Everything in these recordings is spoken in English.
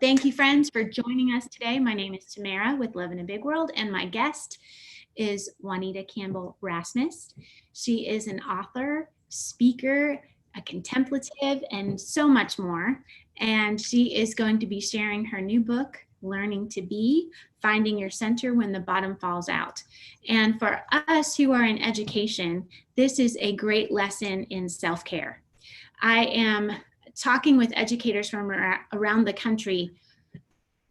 thank you, friends, for joining us today. My name is Tamara with Love in a Big World, and my guest is Juanita Campbell Rasmus. She is an author, speaker, a contemplative, and so much more. And she is going to be sharing her new book, Learning to Be, Finding Your Center When the Bottom Falls Out. And for us who are in education, this is a great lesson in self-care. I am talking with educators from around the country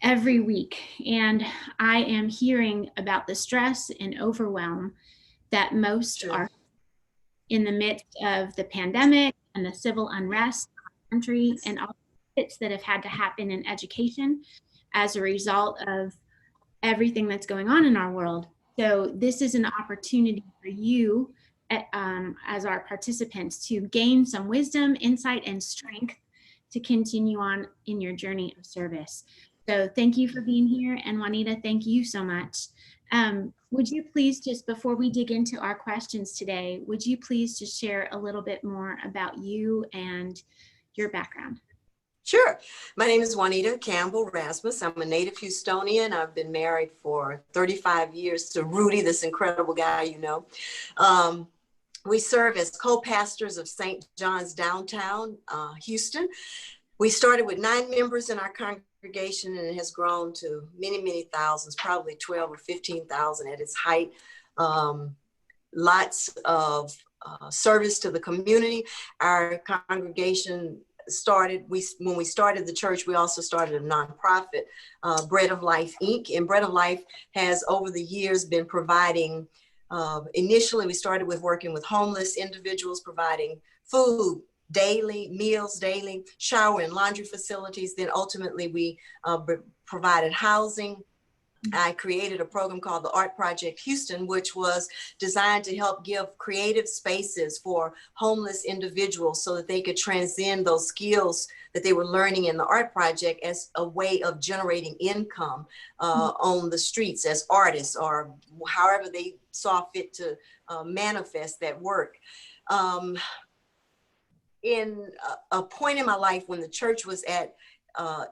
every week, and I am hearing about the stress and overwhelm that most are in the midst of the pandemic and the civil unrest in the country, and all the hits that have had to happen in education as a result of everything that's going on in our world. So this is an opportunity for you as our participants to gain some wisdom, insight, and strength to continue on in your journey of service. So thank you for being here. And Juanita, thank you so much. Would you please, just before we dig into our questions today, would you please just share a little bit more about you and your background? Sure. My name is Juanita Campbell Rasmus. I'm a native Houstonian. I've been married for 35 years to Rudy, this incredible guy, you know. We serve as co-pastors of St. John's downtown, Houston. We started with 9 members in our congregation, and it has grown to many, many thousands, probably 12 or 15,000 at its height. Lots of service to the community. Our congregation started, when we started the church, we also started a nonprofit, Bread of Life, Inc. And Bread of Life has over the years been providing, initially we started with working with homeless individuals, providing food daily, meals daily, shower and laundry facilities. Then ultimately we provided housing. I created a program called the Art Project Houston, which was designed to help give creative spaces for homeless individuals so that they could transcend those skills that they were learning in the Art Project as a way of generating income on the streets as artists, or however they saw fit to manifest that work. In a point in my life when the church was at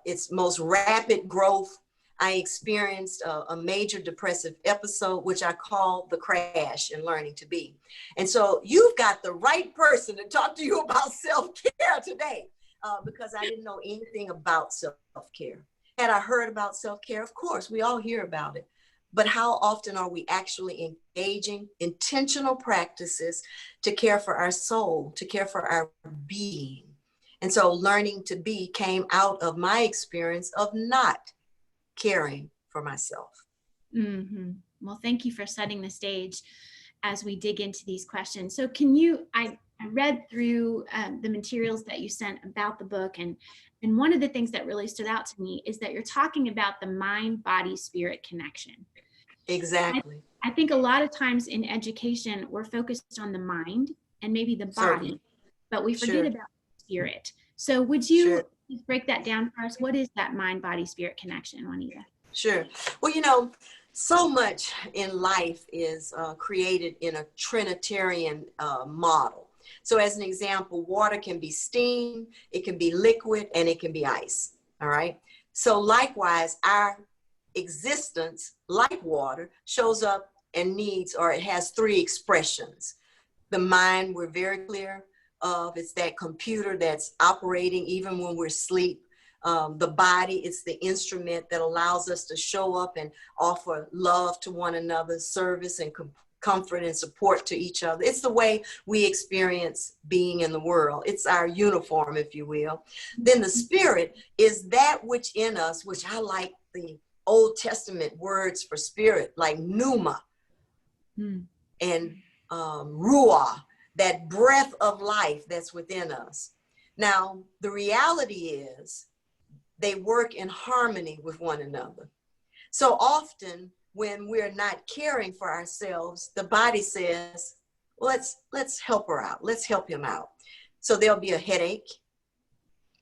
its most rapid growth, I experienced a major depressive episode, which I call the crash in Learning to Be. And so you've got the right person to talk to you about self-care today, because I didn't know anything about self-care. Had I heard about self-care? Of course, we all hear about it. But how often are we actually engaging intentional practices to care for our soul, to care for our being? And so Learning to Be came out of my experience of not caring for myself. Mm-hmm. Well, thank you for setting the stage as we dig into these questions. So can you, I read through the materials that you sent about the book, and one of the things that really stood out to me is that you're talking about the mind, body, spirit connection. Exactly. I think a lot of times in education, we're focused on the mind and maybe the body, but we forget about the spirit. So would you break that down for us? What is that mind, body, spirit connection, Juanita? Sure. Well, you know, so much in life is created in a Trinitarian model. So as an example, water can be steam, it can be liquid, and it can be ice. All right. So likewise, our existence, like water, shows up and needs, or it has 3 expressions. The mind, we're very clear of, it's that computer that's operating even when we're asleep. The body, it's the instrument that allows us to show up and offer love to one another, service and comfort and support to each other. It's the way we experience being in the world. It's our uniform, if you will. Then the spirit is that which in us, which I like the Old Testament words for spirit, like pneuma and ruah, that breath of life that's within us. Now, the reality is they work in harmony with one another. So often when we're not caring for ourselves, the body says, well, let's help her out. Let's help him out. So there'll be a headache.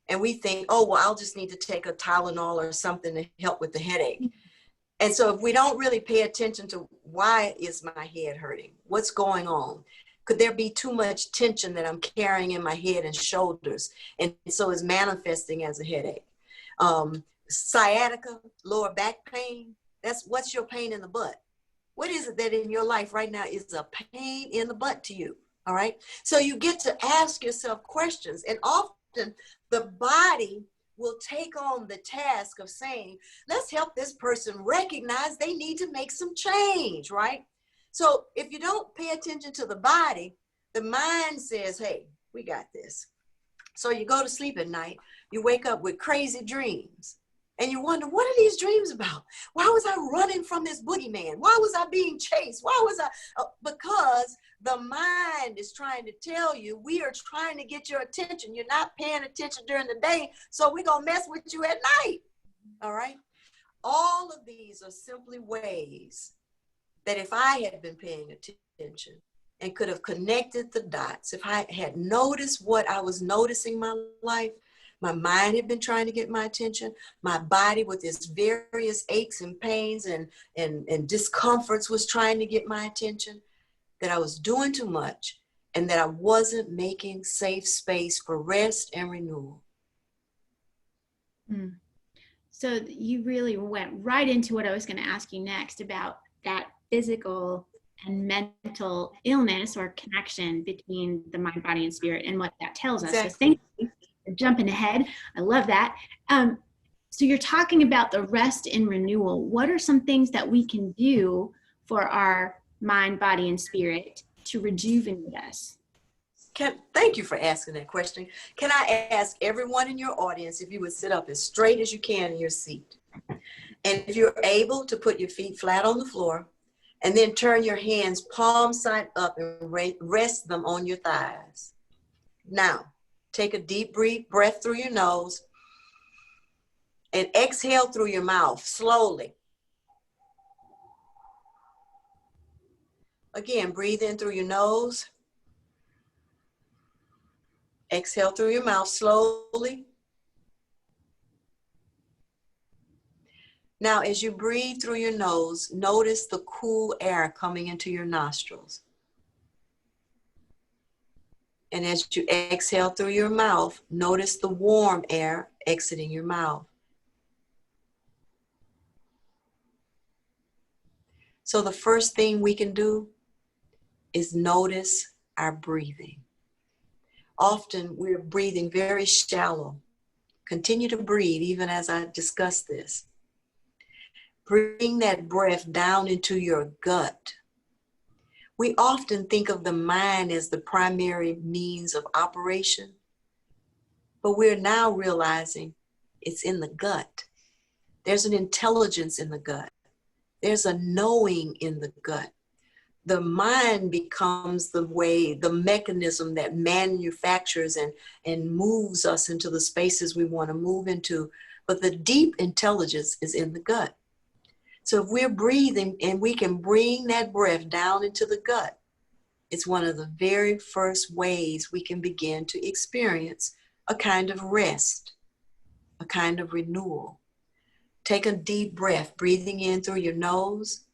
And we think, oh, well, I'll just need to take a Tylenol or something to help with the headache. And so if we don't really pay attention to why is my head hurting? What's going on? Could there be too much tension that I'm carrying in my head and shoulders? And so it's manifesting as a headache. sciatica, lower back pain, what's your pain in the butt? What is it that in your life right now is a pain in the butt to you? All right. So you get to ask yourself questions, and often the body will take on the task of saying, let's help this person recognize they need to make some change, right? So if you don't pay attention to the body, the mind says, hey, we got this. So you go to sleep at night, you wake up with crazy dreams. And you wonder, what are these dreams about? Why was I running from this boogeyman? Why was I being chased? Why was I? Because the mind is trying to tell you, we are trying to get your attention. You're not paying attention during the day, so we're going to mess with you at night. All right? All of these are simply ways that if I had been paying attention and could have connected the dots, if I had noticed what I was noticing in my life, my mind had been trying to get my attention. My body with its various aches and pains and discomforts was trying to get my attention, that I was doing too much and that I wasn't making safe space for rest and renewal. So you really went right into what I was going to ask you next about that physical and mental illness or connection between the mind, body, and spirit and what that tells us. Exactly. So thank you. Jumping ahead. I love that. So you're talking about the rest and renewal. What are some things that we can do for our mind, body, and spirit to rejuvenate us? Thank you for asking that question. Can I ask everyone in your audience if you would sit up as straight as you can in your seat? And if you're able to put your feet flat on the floor and then turn your hands palm side up and rest them on your thighs. Now, take a deep breath through your nose and exhale through your mouth slowly. Again, breathe in through your nose. Exhale through your mouth slowly. Now, as you breathe through your nose, notice the cool air coming into your nostrils. And as you exhale through your mouth, notice the warm air exiting your mouth. So the first thing we can do is notice our breathing. Often we're breathing very shallow. Continue to breathe even as I discuss this. Bring that breath down into your gut. We often think of the mind as the primary means of operation, but we're now realizing it's in the gut. There's an intelligence in the gut. There's a knowing in the gut. The mind becomes the mechanism that manufactures and moves us into the spaces we want to move into, but the deep intelligence is in the gut. So if we're breathing and we can bring that breath down into the gut, it's one of the very first ways we can begin to experience a kind of rest, a kind of renewal. Take a deep breath, breathing in through your nose,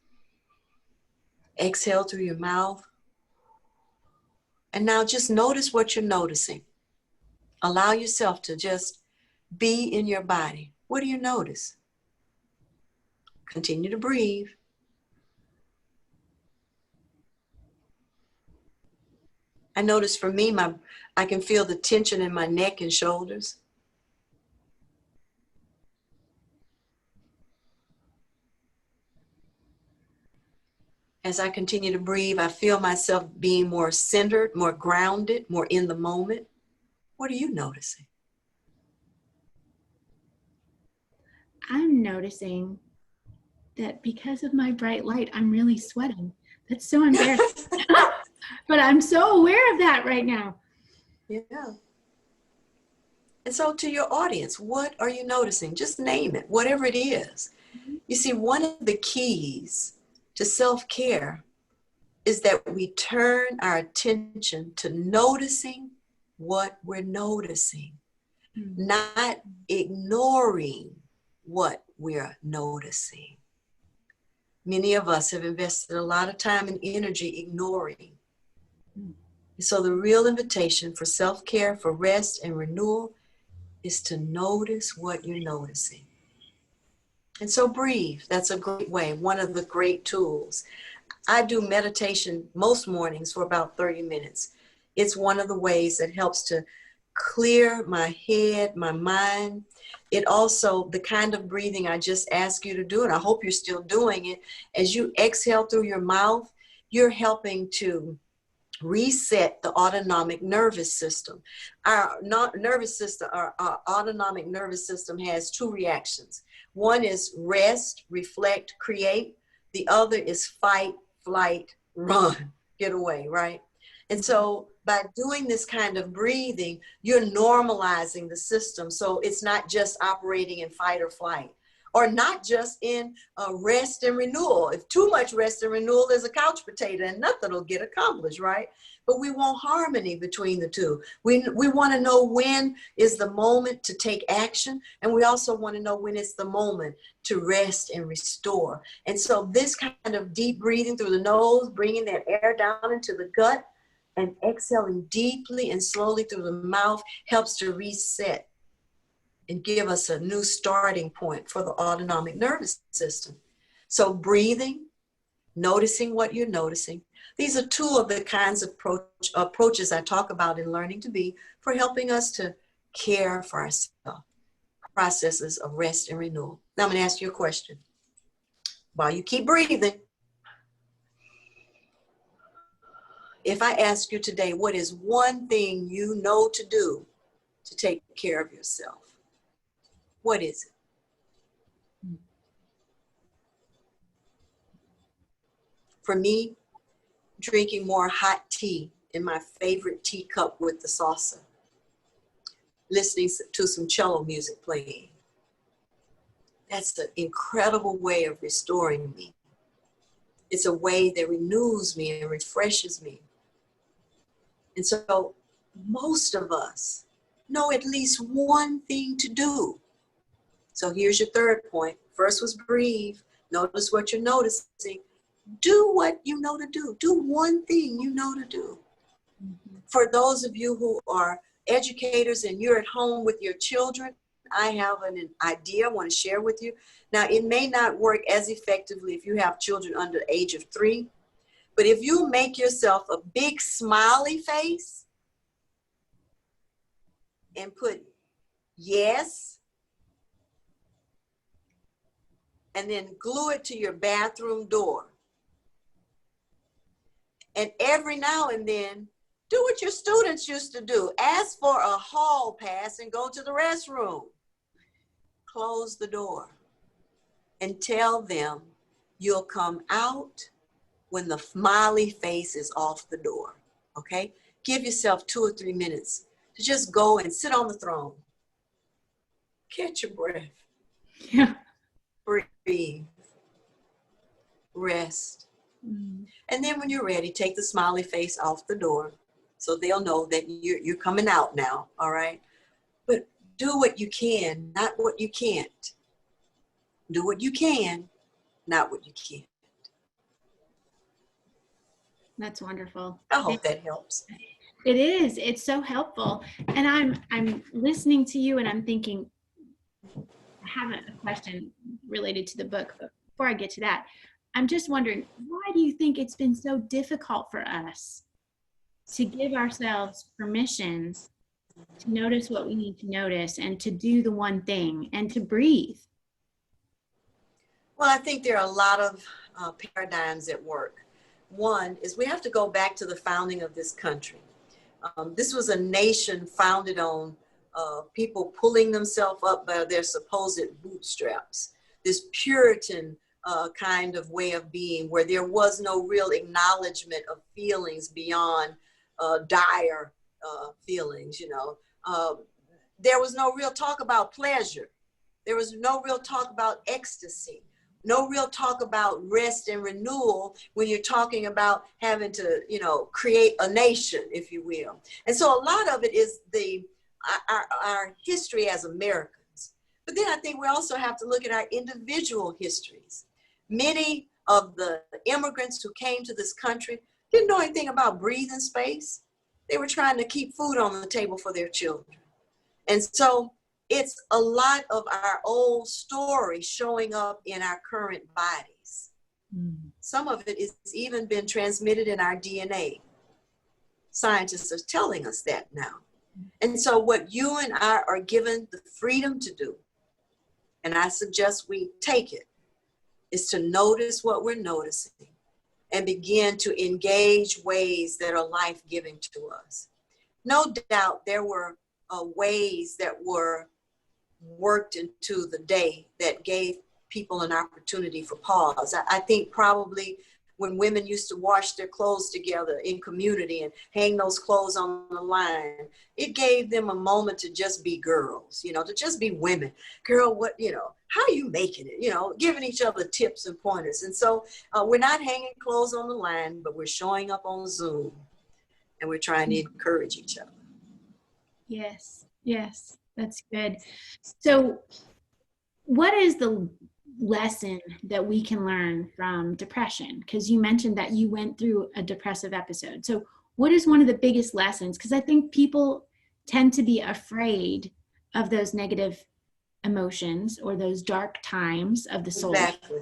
exhale through your mouth. And now just notice what you're noticing. Allow yourself to just be in your body. What do you notice? Continue to breathe. I notice for me, I can feel the tension in my neck and shoulders. As I continue to breathe, I feel myself being more centered, more grounded, more in the moment. What are you noticing? I'm noticing that because of my bright light, I'm really sweating. That's so embarrassing. But I'm so aware of that right now. Yeah. And so to your audience, what are you noticing? Just name it, whatever it is. You see, one of the keys to self-care is that we turn our attention to noticing what we're noticing, not ignoring what we're noticing. Many of us have invested a lot of time and energy ignoring. So the real invitation for self-care, for rest and renewal, is to notice what you're noticing. And so breathe. That's a great way, one of the great tools. I do meditation most mornings for about 30 minutes. It's one of the ways that helps to clear my head, my mind. It also, the kind of breathing I just asked you to do, and I hope you're still doing it, as you exhale through your mouth, you're helping to reset the autonomic nervous system. Our nervous system, our autonomic nervous system has two reactions. One is rest, reflect, create. The other is fight, flight, run, get away, right? And so by doing this kind of breathing, you're normalizing the system. So it's not just operating in fight or flight, or not just in rest and renewal. If too much rest and renewal is a couch potato and nothing will get accomplished, right? But we want harmony between the two. We want to know when is the moment to take action. And we also want to know when it's the moment to rest and restore. And so this kind of deep breathing through the nose, bringing that air down into the gut and exhaling deeply and slowly through the mouth helps to reset and give us a new starting point for the autonomic nervous system. So breathing, noticing what you're noticing. These are two of the kinds of approaches I talk about in Learning to Be for helping us to care for ourselves. Processes of rest and renewal. Now I'm going to ask you a question. While you keep breathing, if I ask you today, what is one thing you know to do to take care of yourself? What is it? For me, drinking more hot tea in my favorite teacup with the salsa, listening to some cello music playing. That's an incredible way of restoring me. It's a way that renews me and refreshes me. And so most of us know at least one thing to do. So here's your third point. First was breathe. Notice what you're noticing. Do what you know to do. Do one thing you know to do. Mm-hmm. For those of you who are educators and you're at home with your children, I have an idea I want to share with you. Now, it may not work as effectively if you have children under the age of 3, but if you make yourself a big smiley face and put yes, and then glue it to your bathroom door. And every now and then, do what your students used to do. Ask for a hall pass and go to the restroom. Close the door and tell them you'll come out when the smiley face is off the door, okay? Give yourself 2 or 3 minutes to just go and sit on the throne. Catch your breath. Yeah. Breathe. Rest. And then when you're ready, take the smiley face off the door so they'll know that you're coming out now, all right? But do what you can, not what you can't. Do what you can, not what you can't. That's wonderful. I hope that helps. It is. It's so helpful. And I'm listening to you and I'm thinking, I have a question related to the book, but before I get to that, I'm just wondering, why do you think it's been so difficult for us to give ourselves permission to notice what we need to notice and to do the one thing and to breathe? Well, I think there are a lot of paradigms at work. One is we have to go back to the founding of this country. This was a nation founded on people pulling themselves up by their supposed bootstraps. This Puritan kind of way of being where there was no real acknowledgement of feelings beyond dire feelings, you know. There was no real talk about pleasure. There was no real talk about ecstasy. No real talk about rest and renewal when you're talking about having to, you know, create a nation, if you will. And so a lot of it is our history as Americans. But then I think we also have to look at our individual histories. Many of the immigrants who came to this country didn't know anything about breathing space. They were trying to keep food on the table for their children. And so it's a lot of our old story showing up in our current bodies. Some of it is even been transmitted in our DNA. Scientists are telling us that now. And so what you and I are given the freedom to do, and I suggest we take it, is to notice what we're noticing and begin to engage ways that are life-giving to us. No doubt there were ways that were worked into the day that gave people an opportunity for pause. I think probably when women used to wash their clothes together in community and hang those clothes on the line, it gave them a moment to just be girls, to just be women. Girl, what, how are you making it? Giving each other tips and pointers. And so we're not hanging clothes on the line, but we're showing up on Zoom and we're trying to encourage each other. Yes, yes, that's good. So what is the lesson that we can learn from depression? Because you mentioned that you went through a depressive episode. So what is one of the biggest lessons? Because I think people tend to be afraid of those negative emotions or those dark times of the soul. Exactly.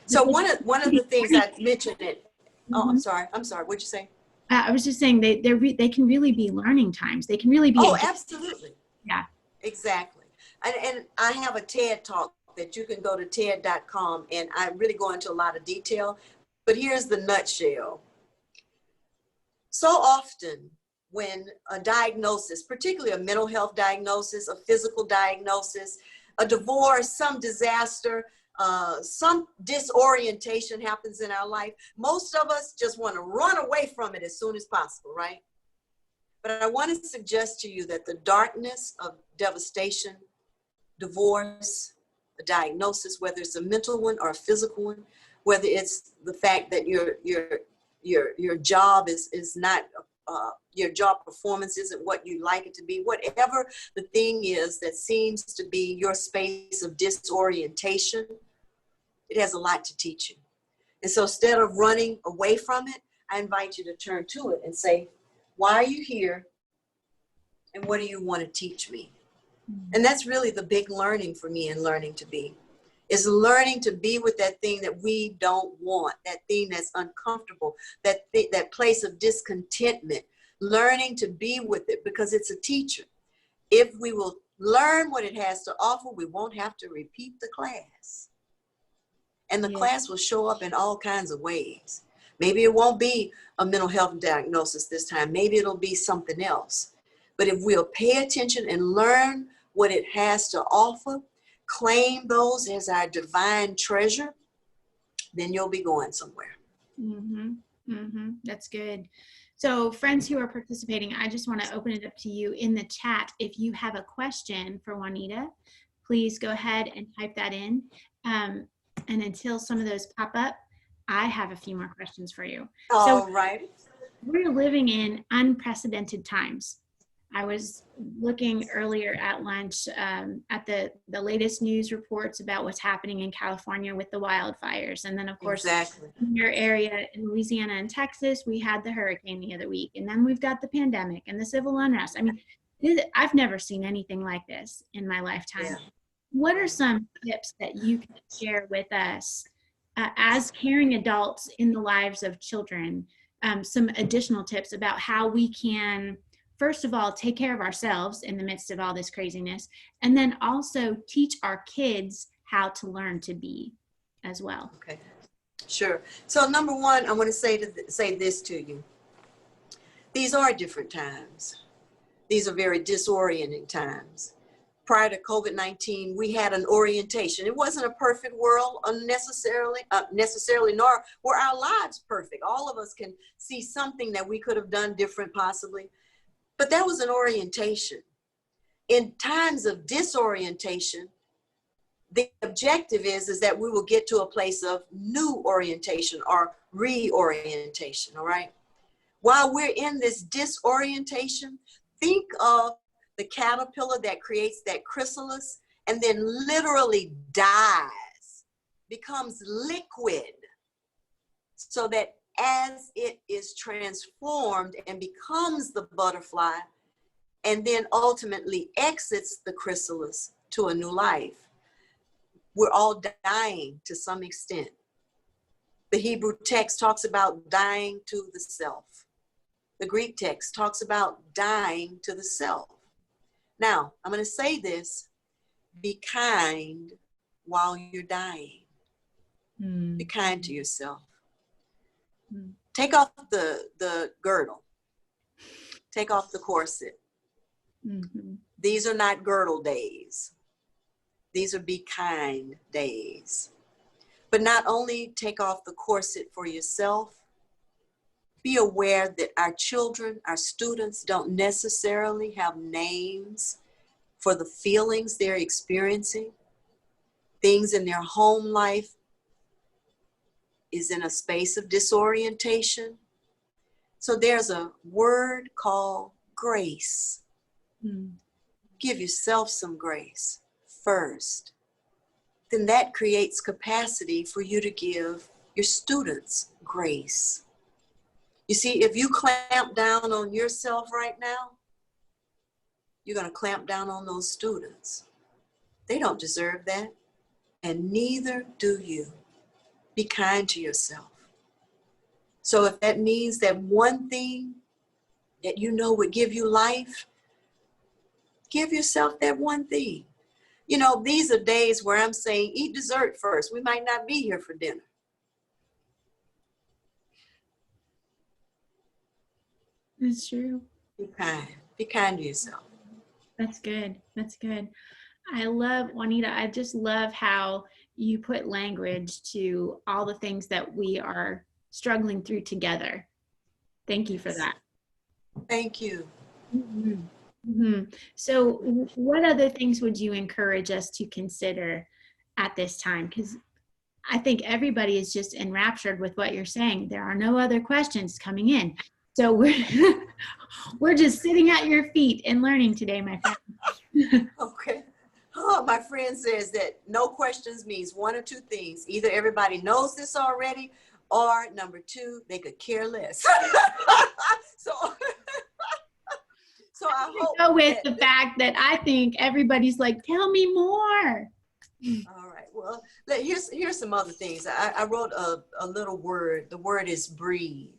So one of the things I mentioned it. Oh, I'm sorry. What'd you say? I was just saying they can really be learning times. They can really be. Oh, absolutely. Yeah. Exactly. And I have a TED talk that you can go to TED.com, and I really go into a lot of detail, but here's the nutshell. So often when a diagnosis, particularly a mental health diagnosis, a physical diagnosis, a divorce, some disaster, some disorientation happens in our life, most of us just want to run away from it as soon as possible, right? But I want to suggest to you that the darkness of devastation, divorce, a diagnosis, whether it's a mental one or a physical one, whether it's the fact that your job is not, your job performance isn't what you like it to be, whatever the thing is that seems to be your space of disorientation, it has a lot to teach you. And so instead of running away from it, I invite you to turn to it and say, why are you here? And what do you want to teach me? And that's really the big learning for me in learning to be, is learning to be with that thing that we don't want, that thing that's uncomfortable, that place of discontentment, learning to be with it because it's a teacher. If we will learn what it has to offer, we won't have to repeat the class. And the class will show up in all kinds of ways. Maybe it won't be a mental health diagnosis this time. Maybe it'll be something else. But if we'll pay attention and learn what it has to offer, claim those as our divine treasure, then you'll be going somewhere. That's good. So friends who are participating, I just want to open it up to you in the chat. If you have a question for Juanita, please go ahead and type that in. And until some of those pop up, I have a few more questions for you. All right. We're living in unprecedented times. I was looking earlier at lunch at the latest news reports about what's happening in California with the wildfires. And then, of course, in your area in Louisiana and Texas, we had the hurricane the other week. And then we've got the pandemic and the civil unrest. I mean, I've never seen anything like this in my lifetime. Yeah. What are some tips that you can share with us as caring adults in the lives of children? Some additional tips about how we can, first of all, take care of ourselves in the midst of all this craziness, and then also teach our kids how to learn to be as well. Okay, sure. So number one, I want to say this to you. These are different times. These are very disorienting times. Prior to COVID-19, we had an orientation. It wasn't a perfect world necessarily, nor were our lives perfect. All of us can see something that we could have done different possibly. But that was an orientation. In times of disorientation, the objective is that we will get to a place of new orientation or reorientation, all right? While we're in this disorientation, think of the caterpillar that creates that chrysalis and then literally dies, becomes liquid, so that as it is transformed and becomes the butterfly, and then ultimately exits the chrysalis to a new life. We're all dying to some extent. The Hebrew text talks about dying to the self. The Greek text talks about dying to the self. Now, I'm going to say this: be kind while you're dying. Be kind to yourself. Take off the girdle. Take off the corset. These are not girdle days. These are be kind days. But not only take off the corset for yourself, be aware that our children, our students don't necessarily have names for the feelings they're experiencing. Things in their home life is in a space of disorientation. So there's a word called grace. Give yourself some grace first. Then that creates capacity for you to give your students grace. You see, if you clamp down on yourself right now, you're going to clamp down on those students. They don't deserve that, and neither do you. Be kind to yourself. So if that means that one thing that you know would give you life, give yourself that one thing. You know, these are days where I'm saying, eat dessert first. We might not be here for dinner. That's true. Be kind. Be kind to yourself. That's good. That's good. I love, Juanita, I just love how you put language to all the things that we are struggling through together. Thank you for that. Thank you. So what other things would you encourage us to consider at this time? Because I think everybody is just enraptured with what you're saying. There are no other questions coming in. So we're just sitting at your feet and learning today, my friend. Okay. Oh, my friend says that no questions means one or two things. Either everybody knows this already, or number two, they could care less. So I hope go with the fact that I think everybody's like, tell me more. All right. Well, here's some other things. I wrote a little word. The word is breathe.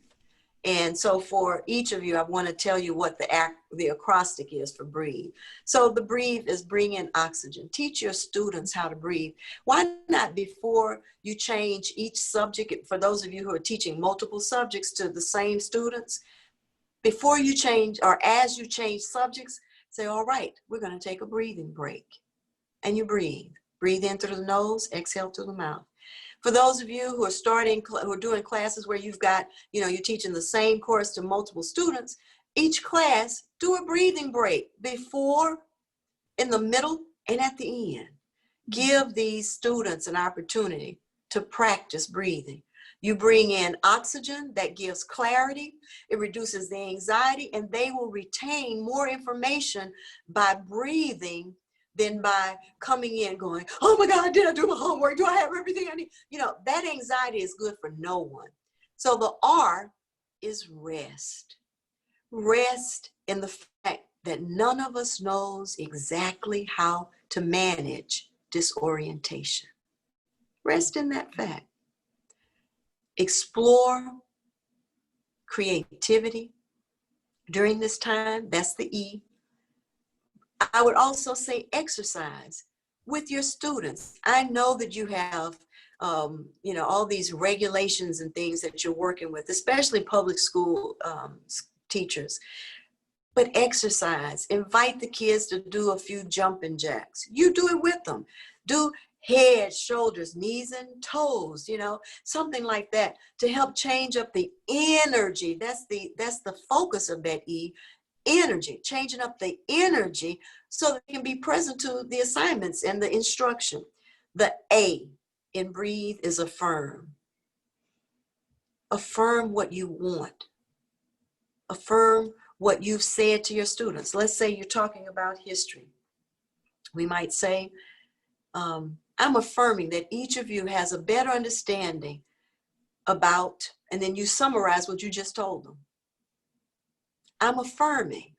And so for each of you, I want to tell you what the acrostic is for breathe. So the breathe is bring in oxygen. Teach your students how to breathe. Why not, before you change each subject, for those of you who are teaching multiple subjects to the same students, before you change, or as you change subjects, say, all right, we're going to take a breathing break. And you breathe. Breathe in through the nose, exhale through the mouth. For those of you who are doing classes where you've got, you're teaching the same course to multiple students, each class, do a breathing break before, in the middle, and at the end. Give these students an opportunity to practice breathing. You bring in oxygen that gives clarity, it reduces the anxiety, and they will retain more information by breathing than by coming in going, oh my God, did I do my homework? Do I have everything I need? That anxiety is good for no one. So the R is rest. Rest in the fact that none of us knows exactly how to manage disorientation. Rest in that fact. Explore creativity during this time. That's the E. I would also say exercise with your students. I know that you have, all these regulations and things that you're working with, especially public school teachers. But exercise, invite the kids to do a few jumping jacks. You do it with them. Do head, shoulders, knees, and toes, something like that to help change up the energy. That's the focus of that E. Energy, changing up the energy so that it can be present to the assignments and the instruction. The A in breathe is affirm. Affirm what you want. Affirm what you've said to your students. Let's say you're talking about history. We might say, I'm affirming that each of you has a better understanding about, and then you summarize what you just told them. I'm affirming.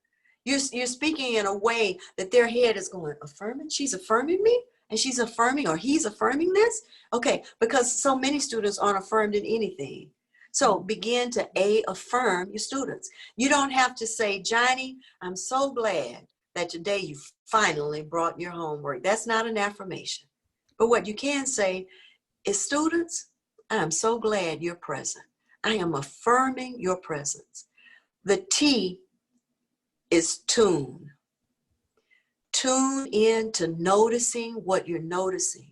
You're speaking in a way that their head is going, affirming? She's affirming me? And she's affirming, or he's affirming this? Okay, because so many students aren't affirmed in anything. So begin to affirm your students. You don't have to say, Johnny, I'm so glad that today you finally brought your homework. That's not an affirmation. But what you can say is, students, I'm so glad you're present. I am affirming your presence. The T is tune. Tune in to noticing what you're noticing.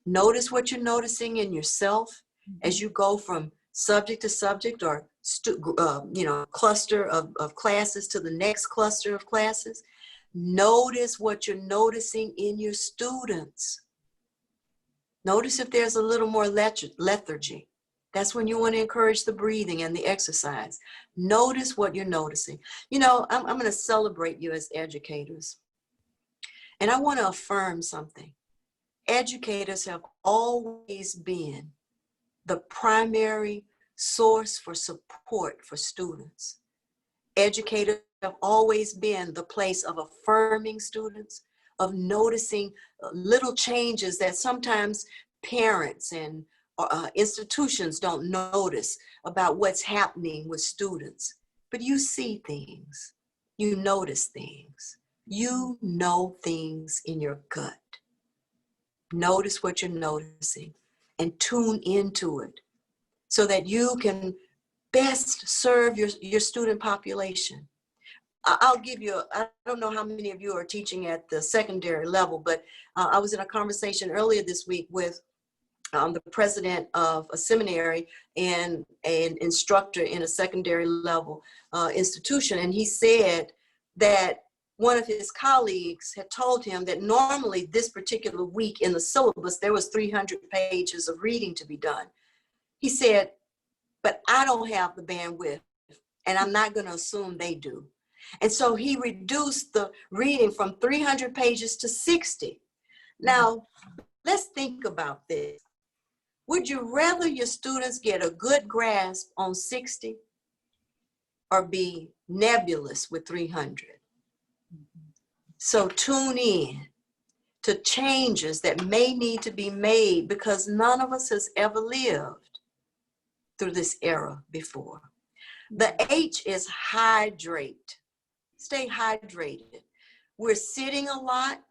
Notice what you're noticing in yourself as you go from subject to subject, or cluster of classes to the next cluster of classes. Notice what you're noticing in your students. Notice if there's a little more lethargy. That's when you want to encourage the breathing and the exercise. Notice what you're noticing. You know, I'm going to celebrate you as educators. And I want to affirm something. Educators have always been the primary source for support for students. Educators have always been the place of affirming students, of noticing little changes that sometimes parents and institutions don't notice about what's happening with students. But you see things, you notice things, you know things in your gut. Notice what you're noticing and tune into it so that you can best serve your student population. I'll give you, I don't know how many of you are teaching at the secondary level, but I was in a conversation earlier this week with the president of a seminary and an instructor in a secondary level institution. And he said that one of his colleagues had told him that normally this particular week in the syllabus, there was 300 pages of reading to be done. He said, but I don't have the bandwidth, and I'm not going to assume they do. And so he reduced the reading from 300 pages to 60. Now, let's think about this. Would you rather your students get a good grasp on 60 or be nebulous with 300? So tune in to changes that may need to be made, because none of us has ever lived through this era before. The H is hydrate. Stay hydrated. We're sitting a lot,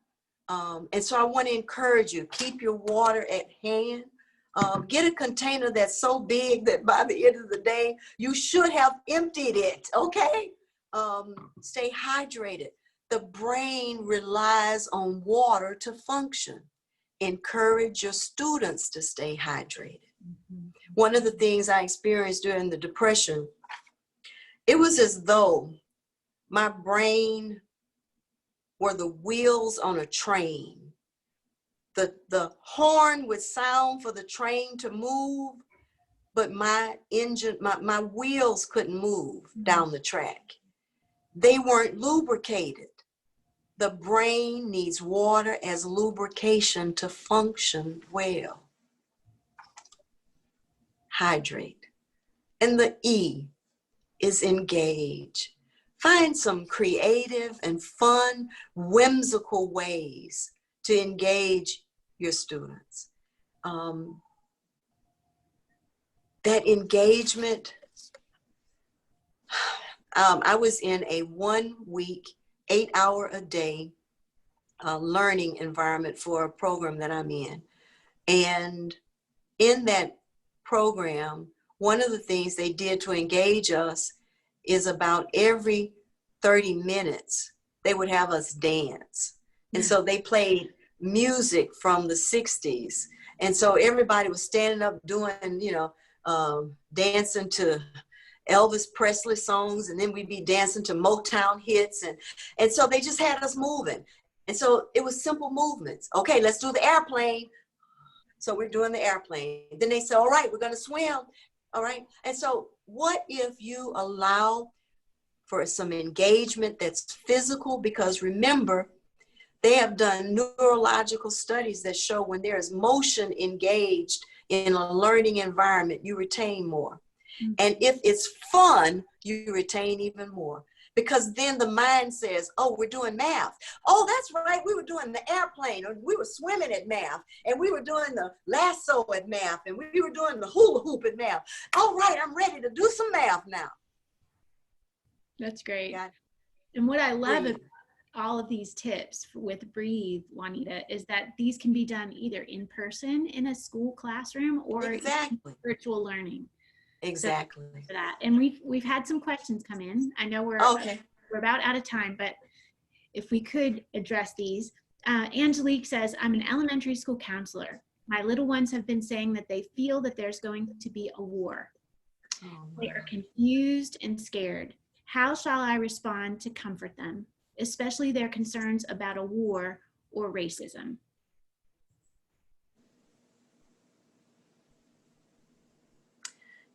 and so I want to encourage you, keep your water at hand. Get a container that's so big that by the end of the day, you should have emptied it, okay? Stay hydrated. The brain relies on water to function. Encourage your students to stay hydrated. One of the things I experienced during the Depression, it was as though my brain were the wheels on a train. The horn would sound for the train to move, but my engine, my wheels couldn't move down the track. They weren't lubricated. The brain needs water as lubrication to function well. Hydrate. And the E is engage. Find some creative and fun, whimsical ways to engage your students. That engagement, I was in a 1 week, 8-hour-a-day learning environment for a program that I'm in. And in that program, one of the things they did to engage us is about every 30 minutes, they would have us dance. And so they played music from the 60s. And so everybody was standing up doing, dancing to Elvis Presley songs, and then we'd be dancing to Motown hits. And so they just had us moving. And so it was simple movements. Okay, let's do the airplane. So we're doing the airplane. Then they said, all right, we're going to swim. All right. And so what if you allow for some engagement that's physical? Because remember, they have done neurological studies that show when there is motion engaged in a learning environment, you retain more. And if it's fun, you retain even more. because then the mind says, oh, we're doing math. Oh, that's right. We were doing the airplane, or we were swimming at math, and we were doing the lasso at math, and we were doing the hula hoop at math. All right, I'm ready to do some math now. That's great. Yeah. And what I love Breathe. about all of these tips with Breathe, Juanita, is that these can be done either in person in a school classroom or Exactly. virtual learning. Exactly. So for that. And we've had some questions come in. I know we're about out of time, but if we could address these. Angelique says, I'm an elementary school counselor. My little ones have been saying that they feel that there's going to be a war. They are confused and scared. How shall I respond to comfort them, especially their concerns about a war or racism?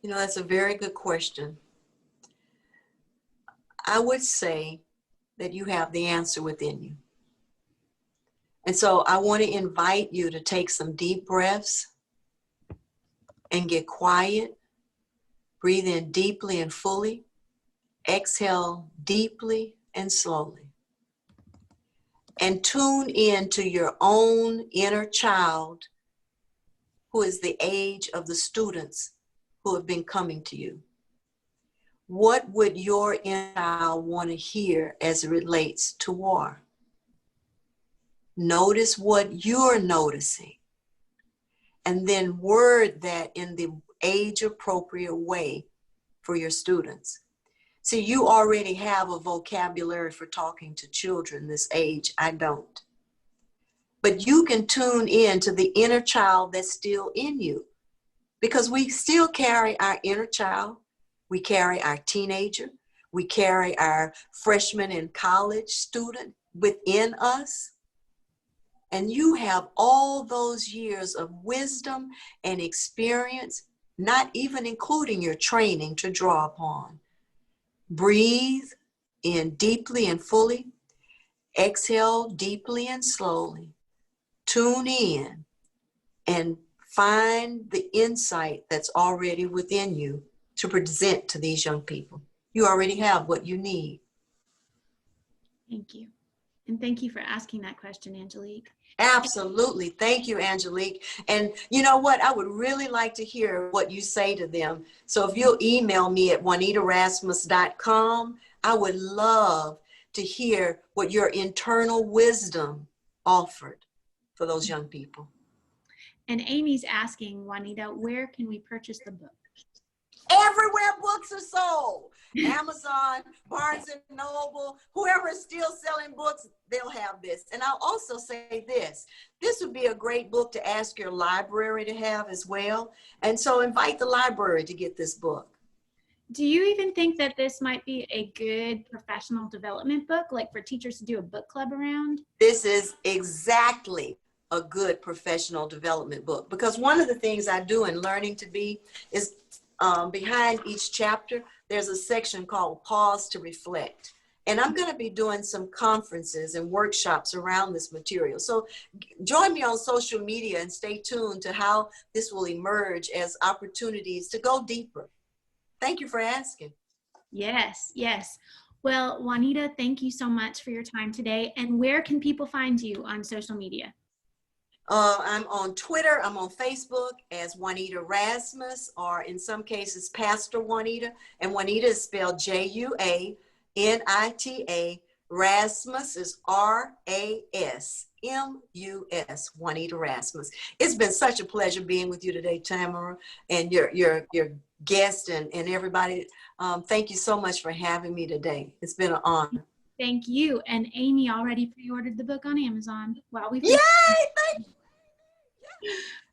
You know, that's a very good question. I would say that you have the answer within you. And so I want to invite you to take some deep breaths and get quiet. Breathe in deeply and fully. Exhale deeply and slowly. And tune in to your own inner child, who is the age of the students who have been coming to you. What would your inner child want to hear as it relates to war? Notice what you're noticing, and then word that in the age-appropriate way for your students. See, you already have a vocabulary for talking to children this age. I don't. But you can tune in to the inner child that's still in you, because we still carry our inner child. We carry our teenager. We carry our freshman and college student within us. And you have all those years of wisdom and experience, not even including your training, to draw upon. Breathe in deeply and fully. Exhale deeply and slowly. Tune in and find the insight that's already within you to present to these young people. You already have what you need. Thank you. And thank you for asking that question, Angelique. Absolutely. Thank you, Angelique. And you know what? I would really like to hear what you say to them. So if you'll email me at juanitarasmus.com, I would love to hear what your internal wisdom offered for those young people. And Amy's asking, Juanita, where can we purchase the book? Everywhere books are sold. Amazon, Barnes & Noble, whoever is still selling books, they'll have this. And I'll also say this. This would be a great book to ask your library to have as well. And so invite the library to get this book. Do you even think that this might be a good professional development book, like for teachers to do a book club around? This is exactly a good professional development book, because one of the things I do in Learning to Be is behind each chapter, there's a section called Pause to Reflect. And I'm going to be doing some conferences and workshops around this material. So join me on social media and stay tuned to how this will emerge as opportunities to go deeper. Thank you for asking. Yes, yes. Well, Juanita, thank you so much for your time today. And where can people find you on social media? I'm on Twitter, I'm on Facebook as Juanita Rasmus, or in some cases, Pastor Juanita. And Juanita is spelled Juanita. Rasmus is Rasmus, Juanita Rasmus. It's been such a pleasure being with you today, Tamara, and your guest and everybody. Thank you so much for having me today. It's been an honor. Thank you. And Amy already pre-ordered the book on Amazon. Wow, Yay! Thank you.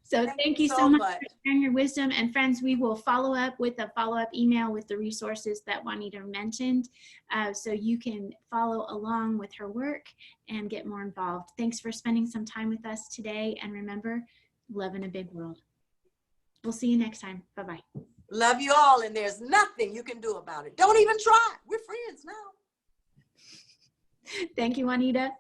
So thank you so much for sharing your wisdom. And friends, we will follow up with a follow-up email with the resources that Juanita mentioned, so you can follow along with her work and get more involved. Thanks for spending some time with us today. And remember, love in a big world. We'll see you next time. Bye-bye. Love you all, and there's nothing you can do about it. Don't even try. We're friends now. Thank you, Juanita.